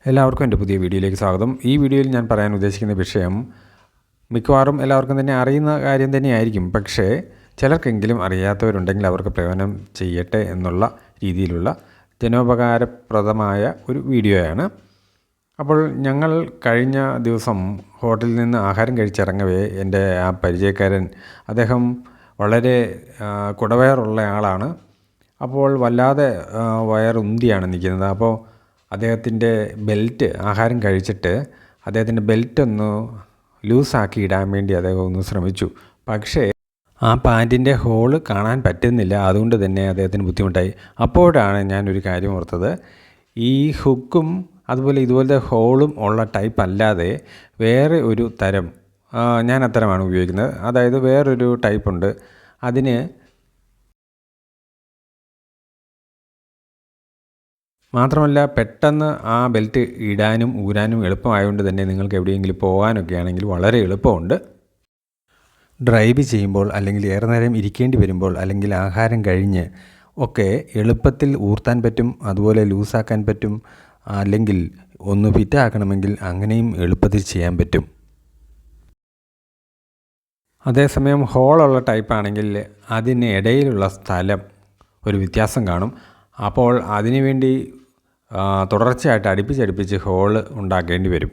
എല്ലാവർക്കും എൻ്റെ പുതിയ വീഡിയോയിലേക്ക് സ്വാഗതം. ഈ വീഡിയോയിൽ ഞാൻ പറയാൻ ഉദ്ദേശിക്കുന്ന വിഷയം മിക്കവാറും എല്ലാവർക്കും തന്നെ അറിയുന്ന കാര്യം തന്നെയായിരിക്കും. പക്ഷേ ചിലർക്കെങ്കിലും അറിയാത്തവരുണ്ടെങ്കിൽ അവർക്ക് പ്രയോജനം ചെയ്യട്ടെ എന്നുള്ള രീതിയിലുള്ള ജനോപകാരപ്രദമായ ഒരു വീഡിയോയാണ്. അപ്പോൾ ഞങ്ങൾ കഴിഞ്ഞ ദിവസം ഹോട്ടലിൽ നിന്ന് ആഹാരം കഴിച്ചിറങ്ങവേ എൻ്റെ ആ പരിചയക്കാരൻ, അദ്ദേഹം വളരെ കുടവയറുള്ള ആളാണ്. അപ്പോൾ വല്ലാതെ വയറുന്തിയാണ് നിൽക്കുന്നത്. അപ്പോൾ അദ്ദേഹത്തിൻ്റെ ബെൽറ്റ്, ആഹാരം കഴിച്ചിട്ട് അദ്ദേഹത്തിൻ്റെ ബെൽറ്റൊന്ന് ലൂസാക്കി ഇടാൻ വേണ്ടി അദ്ദേഹം ഒന്ന് ശ്രമിച്ചു. പക്ഷേ ആ പാൻറ്റിൻ്റെ ഹോള് കാണാൻ പറ്റുന്നില്ല. അതുകൊണ്ട് തന്നെ അദ്ദേഹത്തിന് ബുദ്ധിമുട്ടായി. അപ്പോഴാണ് ഞാനൊരു കാര്യം ഓർത്തത്. ഈ ഹുക്കും അതുപോലെ ഇതുപോലത്തെ ഹോളും ഉള്ള ടൈപ്പ് അല്ലാതെ വേറെ ഒരു തരം, ഞാൻ അത്തരമാണ് ഉപയോഗിക്കുന്നത്. അതായത് വേറൊരു ടൈപ്പുണ്ട്. അതിന് മാത്രമല്ല പെട്ടെന്ന് ആ ബെൽറ്റ് ഇടാനും ഊരാനും എളുപ്പമായതുകൊണ്ട് തന്നെ നിങ്ങൾക്ക് എവിടെയെങ്കിലും പോകാനൊക്കെ ആണെങ്കിൽ വളരെ എളുപ്പമുണ്ട്. ഡ്രൈവ് ചെയ്യുമ്പോൾ അല്ലെങ്കിൽ ഏറെ നേരം ഇരിക്കേണ്ടി വരുമ്പോൾ അല്ലെങ്കിൽ ആഹാരം കഴിഞ്ഞ് ഒക്കെ എളുപ്പത്തിൽ ഊർത്താൻ പറ്റും, അതുപോലെ ലൂസാക്കാൻ പറ്റും. അല്ലെങ്കിൽ ഒന്ന് ഫിറ്റാക്കണമെങ്കിൽ അങ്ങനെയും എളുപ്പത്തിൽ ചെയ്യാൻ പറ്റും. അതേസമയം ഹോളുള്ള ടൈപ്പാണെങ്കിൽ അതിന് ഇടയിലുള്ള സ്ഥലം ഒരു വ്യത്യാസം കാണും. അപ്പോൾ അതിനുവേണ്ടി തുടർച്ചയായിട്ട് അടുപ്പിച്ചടുപ്പിച്ച് ഹോള് ഉണ്ടാക്കേണ്ടി വരും.